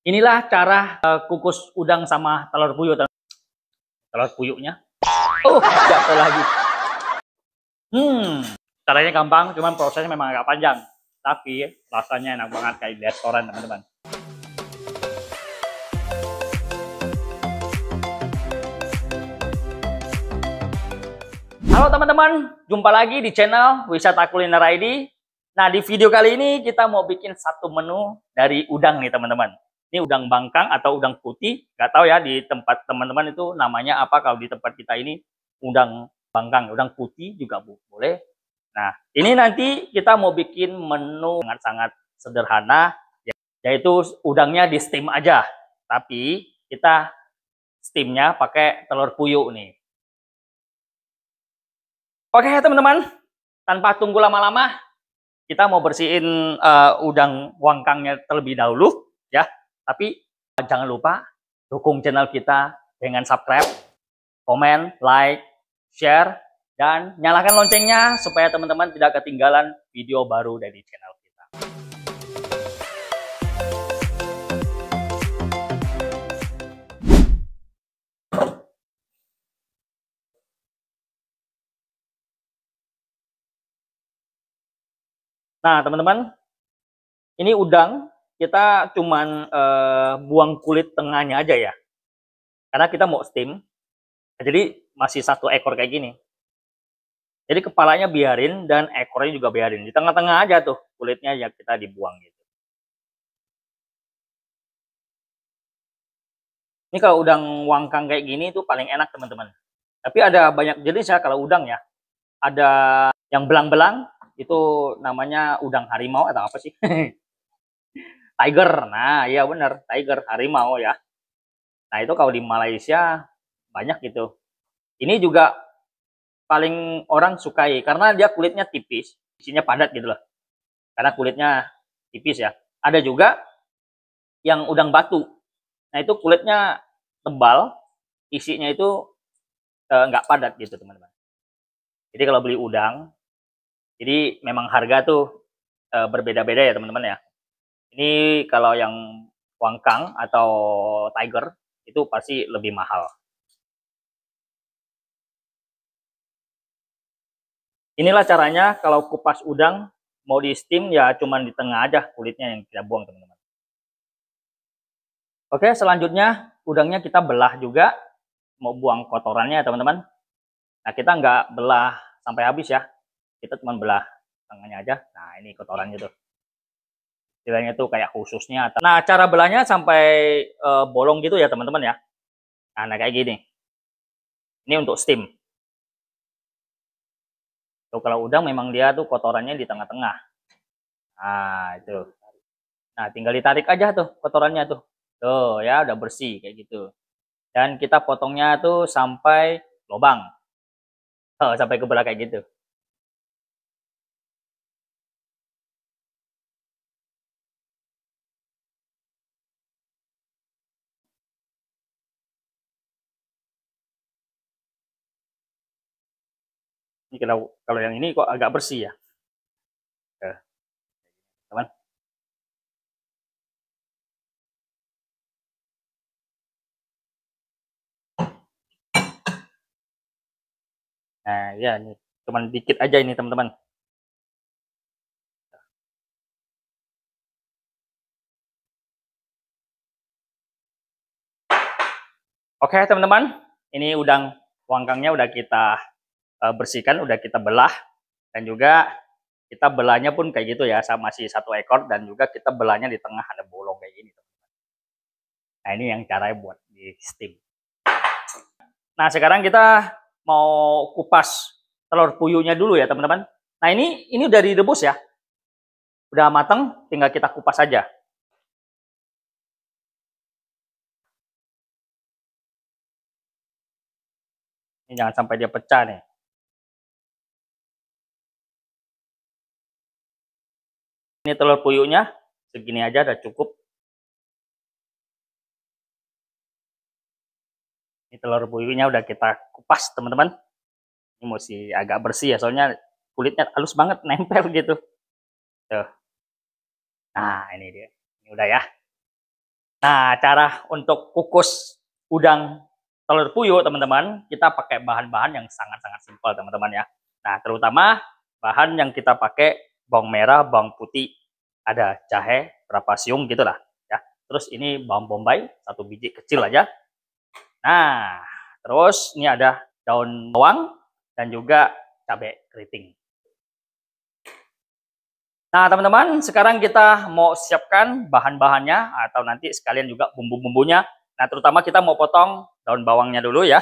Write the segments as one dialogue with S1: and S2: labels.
S1: Inilah cara kukus udang sama telur puyuh. Telur puyuhnya. Oh, jatuh lagi. Caranya gampang, cuman prosesnya memang agak panjang. Tapi rasanya enak banget kayak di restoran, teman-teman. Halo teman-teman, jumpa lagi di channel Wisata Kuliner ID. Nah, di video kali ini kita mau bikin satu menu dari udang nih teman-teman. Ini udang bangkang atau udang putih, nggak tahu ya di tempat teman-teman itu namanya apa. Kalau di tempat kita ini udang bangkang, udang putih juga boleh. Nah, ini nanti kita mau bikin menu sangat-sangat sederhana, yaitu udangnya di steam aja. Tapi kita steamnya pakai telur puyuh nih. Oke teman-teman, tanpa tunggu lama-lama, kita mau bersihin udang wangkangnya terlebih dahulu ya. Tapi jangan lupa dukung channel kita dengan subscribe, komen, like, share, dan nyalakan loncengnya supaya teman-teman tidak ketinggalan video baru dari channel kita. Nah teman-teman, ini udang kita cuman buang kulit tengahnya aja ya, karena kita mau steam. Jadi masih satu ekor kayak gini. Jadi kepalanya biarin dan ekornya juga biarin. Di tengah-tengah aja tuh kulitnya ya kita dibuang gitu. Ini kalau udang wangkang kayak gini tuh paling enak teman-teman. Tapi ada banyak jenis ya kalau udang ya. Ada yang belang-belang, itu namanya udang harimau atau apa sih? Tiger. Nah, iya bener, tiger, harimau ya. Nah, itu kalau di Malaysia banyak gitu. Ini juga paling orang sukai karena dia kulitnya tipis, isinya padat gitu loh. Karena kulitnya tipis ya. Ada juga yang udang batu. Nah, itu kulitnya tebal, isinya itu nggak padat gitu, teman-teman. Jadi kalau beli udang, jadi memang harga tuh berbeda-beda ya, teman-teman ya. Ini kalau yang wangkang atau tiger itu pasti lebih mahal. Inilah caranya kalau kupas udang mau di steam ya cuman di tengah aja kulitnya yang kita buang, teman-teman. Oke, selanjutnya udangnya kita belah juga, mau buang kotorannya ya teman-teman. Nah, kita nggak belah sampai habis ya, kita cuma belah tengahnya aja. Nah, ini kotorannya tuh. Istilahnya tuh kayak khususnya. Nah, cara belahnya sampai bolong gitu ya teman-teman ya. Nah, kayak gini. Ini untuk steam. Tuh, kalau udang memang dia tuh kotorannya di tengah-tengah. Nah, itu. Nah, tinggal ditarik aja tuh kotorannya tuh. Tuh ya, udah bersih kayak gitu. Dan kita potongnya tuh sampai lubang. Oh, sampai kebelah kayak gitu. Ini kalau yang ini kok agak bersih ya. Tuh, teman. Nah, ya ini cuman dikit aja ini, teman-teman. Oke, teman-teman. Ini udang wangkangnya udah kita bersihkan, udah kita belah, dan juga kita belahnya pun kayak gitu ya, sama masih satu ekor, dan juga kita belahnya di tengah ada bolong kayak gini. Nah, ini yang caranya buat di steam. Nah, sekarang kita mau kupas telur puyuhnya dulu ya teman-teman. Nah, ini udah direbus ya, udah mateng, tinggal kita kupas aja. Ini jangan sampai dia pecah nih. Ini telur puyuhnya segini aja udah cukup. Ini telur puyuhnya udah kita kupas teman-teman. Ini mesti agak bersih ya, soalnya kulitnya halus banget, nempel gitu. Tuh. Nah, ini dia. Ini udah ya. Nah, cara untuk kukus udang telur puyuh, teman-teman, kita pakai bahan-bahan yang sangat-sangat simpel, teman-teman ya. Nah, terutama bahan yang kita pakai bawang merah, bawang putih, ada jahe, berapa siung gitulah ya. Terus ini bawang bombay, 1 biji kecil aja. Nah, terus ini ada daun bawang dan juga cabai keriting. Nah, teman-teman, sekarang kita mau siapkan bahan-bahannya atau nanti sekalian juga bumbu-bumbunya. Nah, terutama kita mau potong daun bawangnya dulu ya.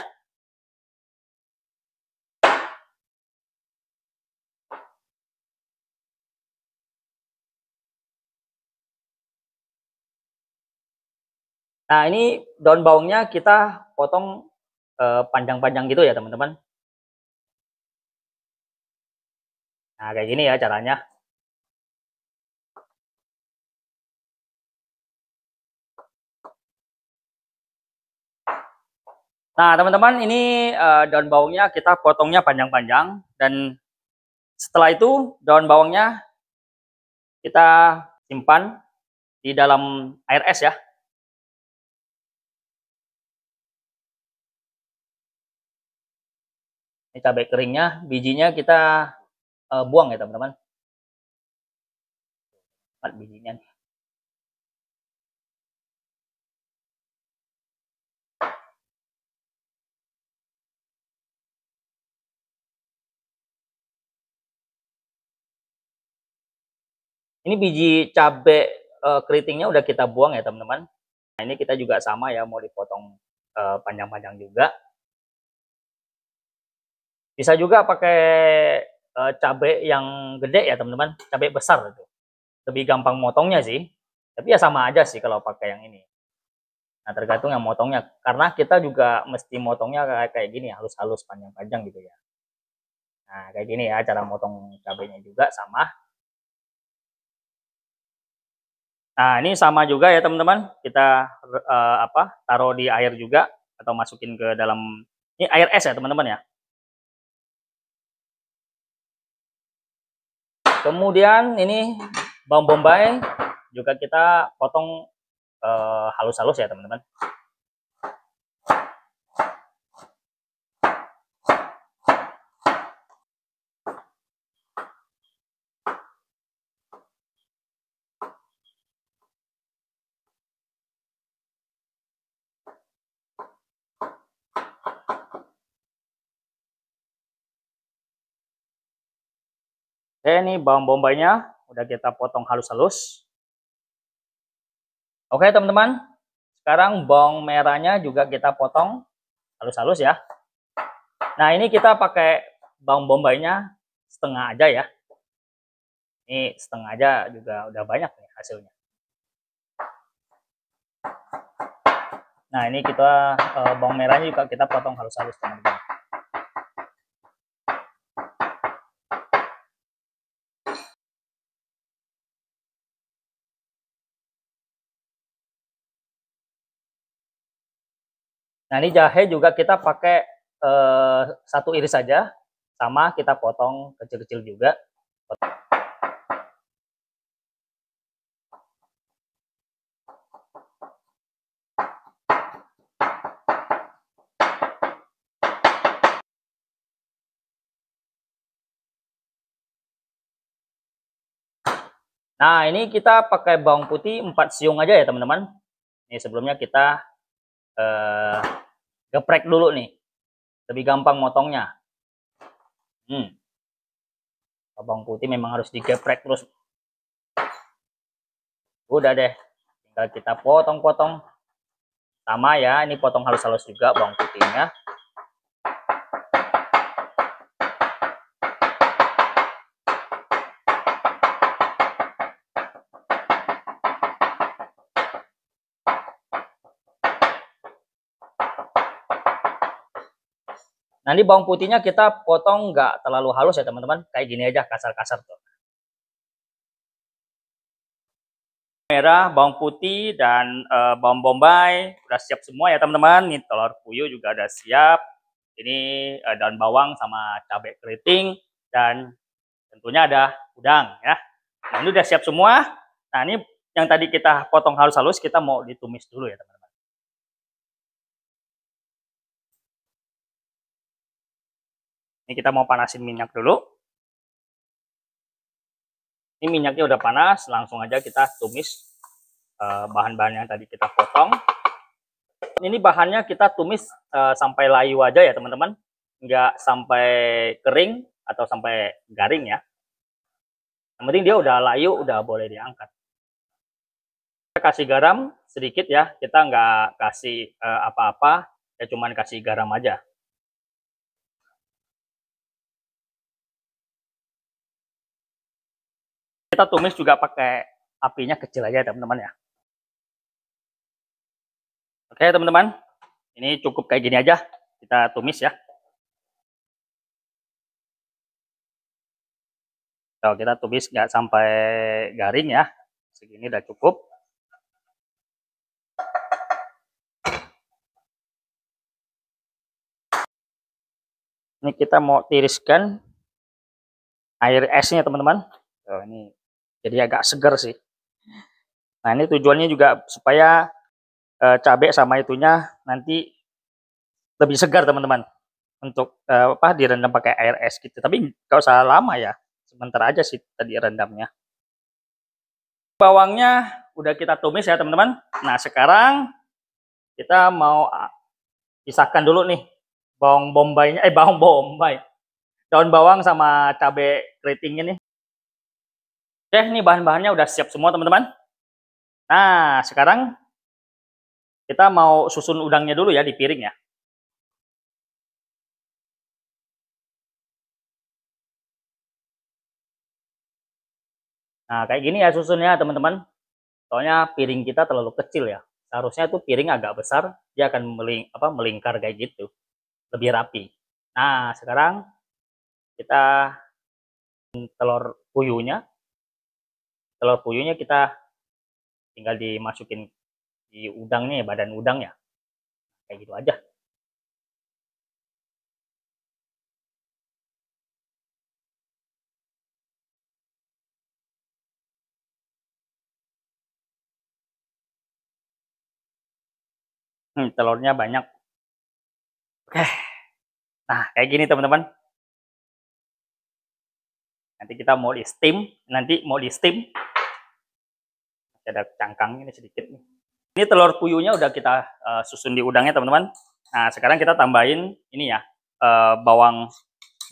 S1: Nah, ini daun bawangnya kita potong panjang-panjang gitu ya, teman-teman. Nah, kayak gini ya caranya. Nah, teman-teman, ini daun bawangnya kita potongnya panjang-panjang dan setelah itu daun bawangnya kita simpan di dalam air es ya. Ini cabai keringnya, bijinya kita buang ya, teman-teman. 4 bijinya. Ini biji cabai keritingnya udah kita buang ya, teman-teman. Nah, ini kita juga sama ya, mau dipotong panjang-panjang juga. Bisa juga pakai cabai yang gede ya, teman-teman. Cabai besar itu. Lebih gampang motongnya sih. Tapi ya sama aja sih kalau pakai yang ini. Nah, tergantung yang motongnya. Karena kita juga mesti motongnya kayak gini, halus-halus, panjang-panjang gitu ya. Nah, kayak gini ya cara motong cabainya juga sama. Nah, ini sama juga ya teman-teman. Kita taruh di air juga atau masukin ke dalam ini air es ya teman-teman ya. Kemudian ini bawang bombay juga kita potong halus-halus ya teman-teman. Oke, ini bawang bombaynya udah kita potong halus-halus. Oke teman-teman, sekarang bawang merahnya juga kita potong halus-halus ya. Nah, ini kita pakai bawang bombaynya setengah aja ya. Ini setengah aja juga udah banyak nih hasilnya. Nah, ini kita bawang merahnya juga kita potong halus-halus teman-teman. Nah, ini jahe juga kita pakai 1 iris saja, sama kita potong kecil-kecil juga. Nah, ini kita pakai bawang putih 4 siung aja ya teman-teman. Ini sebelumnya kita geprek dulu nih, lebih gampang motongnya. Bawang putih memang harus digeprek terus. Udah deh, tinggal kita potong-potong. Sama ya, ini potong halus-halus juga bawang putihnya. Nanti bawang putihnya kita potong nggak terlalu halus ya teman-teman, kayak gini aja kasar-kasar tuh. Merah, bawang putih dan bawang bombay udah siap semua ya teman-teman. Nih telur puyuh juga udah siap. Ini daun bawang sama cabai keriting dan tentunya ada udang ya. Nah, ini udah siap semua. Nah, ini yang tadi kita potong halus-halus, kita mau ditumis dulu ya teman-teman. Ini kita mau panasin minyak dulu. Ini minyaknya udah panas, langsung aja kita tumis bahan-bahan yang tadi kita potong. Ini bahannya kita tumis sampai layu aja ya teman-teman, nggak sampai kering atau sampai garing ya. Yang penting dia udah layu, udah boleh diangkat. Kita kasih garam sedikit ya, kita nggak kasih apa-apa, ya cuman kasih garam aja. Kita tumis juga pakai apinya kecil aja teman-teman ya. Oke teman-teman, ini cukup kayak gini aja, kita tumis ya. Kalau kita tumis nggak sampai garing ya, segini udah cukup. Ini kita mau tiriskan air esnya teman-teman. Oh, ini jadi agak segar sih. Nah ini tujuannya juga supaya cabai sama itunya nanti lebih segar teman-teman. Untuk direndam pakai air es gitu. Tapi nggak usah lama ya. Sebentar aja sih tadi rendamnya. Bawangnya udah kita tumis ya teman-teman. Nah sekarang kita mau pisahkan dulu nih bawang bombaynya, bawang bombay, daun bawang sama cabai keritingnya nih. Oke, ini bahan-bahannya udah siap semua teman-teman. Nah sekarang kita mau susun udangnya dulu ya di piring ya. Nah kayak gini ya susunnya teman-teman. Soalnya piring kita terlalu kecil ya. Seharusnya tuh piring agak besar, dia akan melingkar kayak gitu, lebih rapi. Nah sekarang kita telur puyuhnya kita tinggal dimasukin di udangnya ya, badan udangnya kayak gitu aja. Telurnya banyak. Oke, nah kayak gini teman-teman. Nanti kita mau di steam. Ada cangkang ini sedikit nih. Ini telur puyuhnya udah kita susun di udangnya teman-teman. Nah sekarang kita tambahin ini ya, bawang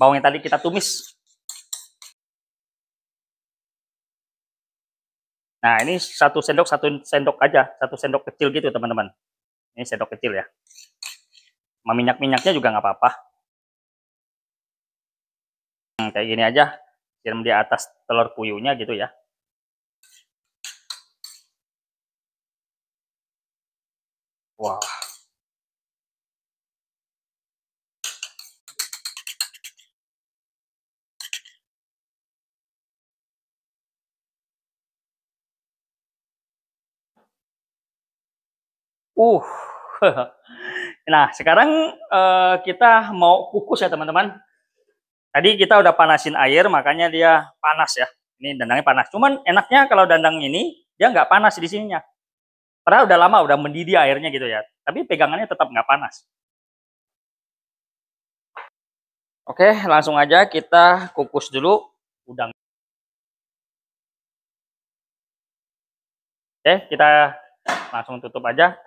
S1: yang tadi kita tumis. Nah ini satu sendok aja, satu sendok kecil gitu teman-teman. Ini sendok kecil ya. Minyak-minyaknya juga nggak apa-apa. Kayak gini aja, siram di atas telur puyuhnya gitu ya. Wah. Nah, sekarang kita mau kukus ya teman-teman. Tadi kita udah panasin air, makanya dia panas ya. Ini dandangnya panas. Cuman enaknya kalau dandang ini, dia nggak panas di sininya. Padahal udah lama, udah mendidih airnya gitu ya. Tapi pegangannya tetap nggak panas. Oke, langsung aja kita kukus dulu udang. Oke, kita langsung tutup aja.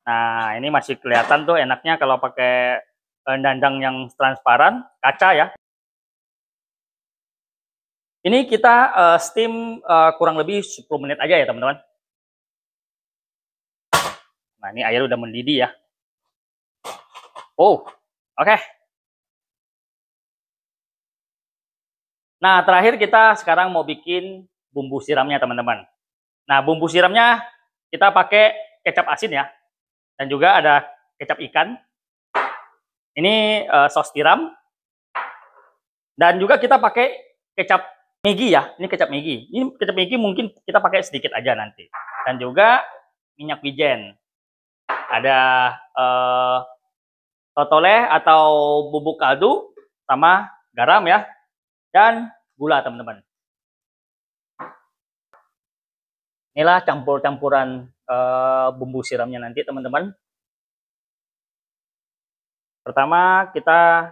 S1: Nah, ini masih kelihatan tuh enaknya kalau pakai dandang yang transparan, kaca ya. Ini kita steam kurang lebih 10 menit aja ya teman-teman. Nah ini air udah mendidih ya. Oke. Nah terakhir kita sekarang mau bikin bumbu siramnya teman-teman. Nah bumbu siramnya kita pakai kecap asin ya. Dan juga ada kecap ikan. Ini saus tiram. Dan juga kita pakai kecap Maggi ya, ini kecap Maggi. Ini kecap Maggi mungkin kita pakai sedikit aja nanti. Dan juga minyak wijen. Ada totoleh atau bubuk kaldu sama garam ya. Dan gula teman-teman. Inilah campur-campuran bumbu siramnya nanti teman-teman. Pertama kita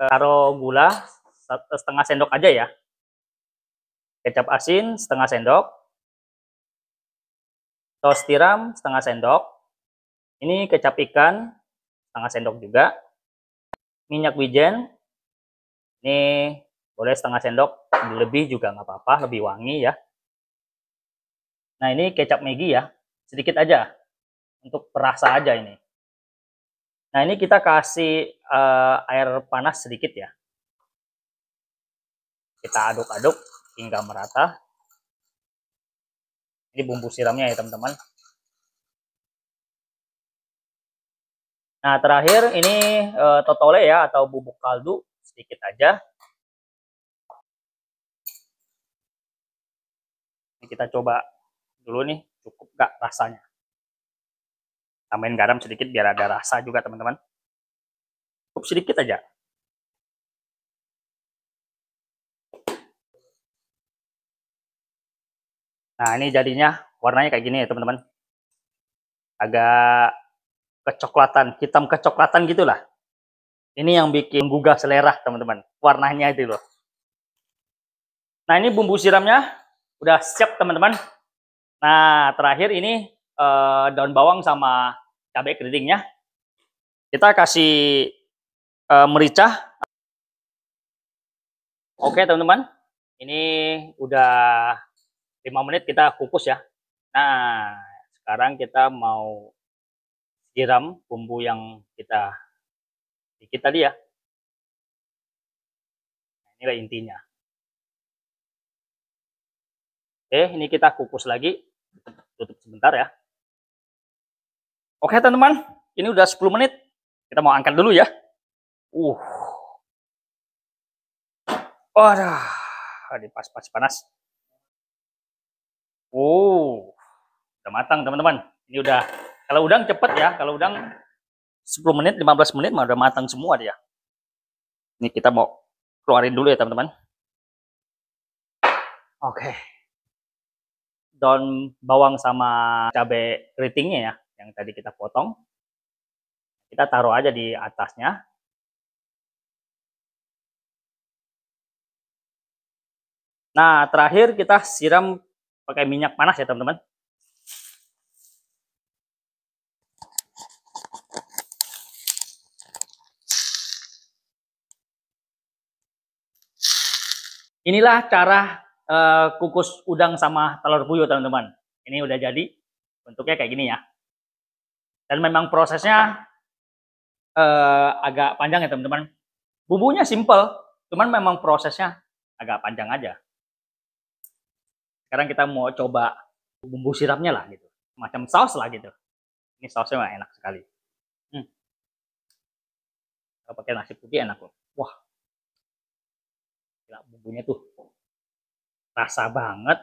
S1: taruh gula setengah sendok aja ya. Kecap asin setengah sendok. Saus tiram setengah sendok. Ini kecap ikan setengah sendok juga. Minyak wijen. Ini boleh setengah sendok, lebih juga nggak apa-apa, lebih wangi ya. Nah ini kecap Maggi ya, sedikit aja untuk perasa aja ini. Nah ini kita kasih air panas sedikit ya. Kita aduk-aduk hingga merata. Ini bumbu siramnya ya teman-teman. Nah terakhir ini totole ya atau bubuk kaldu sedikit aja. Ini kita coba dulu nih, cukup gak rasanya. Tambahin garam sedikit biar ada rasa juga teman-teman. Cukup sedikit aja. Nah ini jadinya warnanya kayak gini ya teman-teman. Agak kecoklatan, hitam kecoklatan gitulah. Ini yang bikin gugah selera teman-teman. Warnanya itu loh. Nah ini bumbu siramnya udah siap teman-teman. Nah terakhir ini daun bawang sama cabai keritingnya. Kita kasih merica. Oke teman-teman, ini udah 5 menit kita kukus ya. Nah sekarang kita mau siram bumbu yang kita bikin tadi ya. Nah, inilah intinya. Oke, ini kita kukus lagi. Tutup sebentar ya. Oke teman-teman, ini udah 10 menit. Kita mau angkat dulu ya. Waduh, ini pas panas. Udah matang teman-teman. Ini udah, kalau udang cepet ya. Kalau udang 10 menit, 15 menit mah udah matang semua dia. Ini kita mau keluarin dulu ya teman-teman. Oke. Daun bawang sama cabai keritingnya ya, yang tadi kita potong. Kita taruh aja di atasnya. Nah, terakhir kita siram pakai minyak panas ya, teman-teman. Inilah cara kukus udang sama telur puyuh, teman-teman. Ini udah jadi, bentuknya kayak gini ya. Dan memang prosesnya agak panjang ya, teman-teman. Bumbunya simple, cuman memang prosesnya agak panjang aja. Sekarang kita mau coba bumbu siramnya lah gitu, macam saus lah gitu. Ini sausnya enak sekali. Kalau pakai nasi putih enak loh. Wah, gila, bumbunya tuh rasa banget.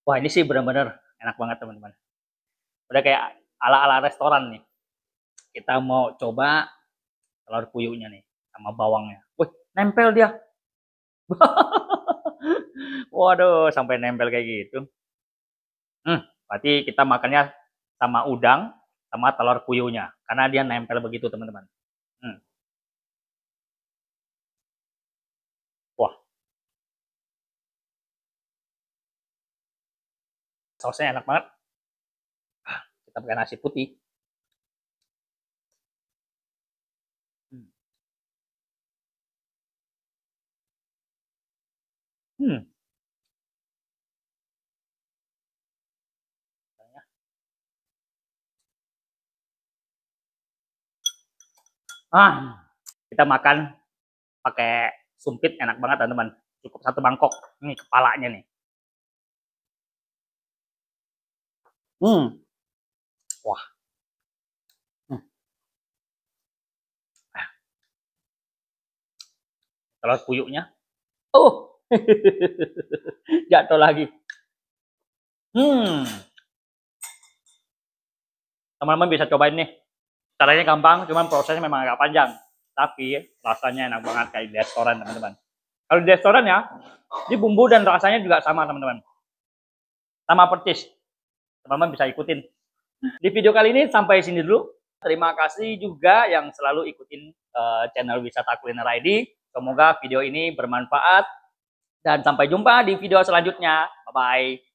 S1: Wah ini sih benar-benar enak banget teman-teman. Udah kayak ala-ala restoran nih. Kita mau coba telur puyuhnya nih sama bawangnya. Wih, nempel dia. Waduh, sampai nempel kayak gitu. Berarti kita makannya sama udang sama telur puyuhnya karena dia nempel begitu teman-teman. Wah, sausnya enak banget. Kita pakai nasi putih. Kita makan pakai sumpit enak banget teman-teman. Cukup satu mangkok. Ini kepalanya nih. Wah. Telur puyuhnya. Oh. Jatuh lagi. Teman-teman bisa cobain nih. Caranya gampang, cuman prosesnya memang agak panjang. Tapi rasanya enak banget kayak di restoran, teman-teman. Kalau di restoran ya, di bumbu dan rasanya juga sama, teman-teman. Nama percis. Teman-teman bisa ikutin. Di video kali ini sampai sini dulu. Terima kasih juga yang selalu ikutin channel Wisata Kuliner ID. Semoga video ini bermanfaat. Dan sampai jumpa di video selanjutnya. Bye-bye.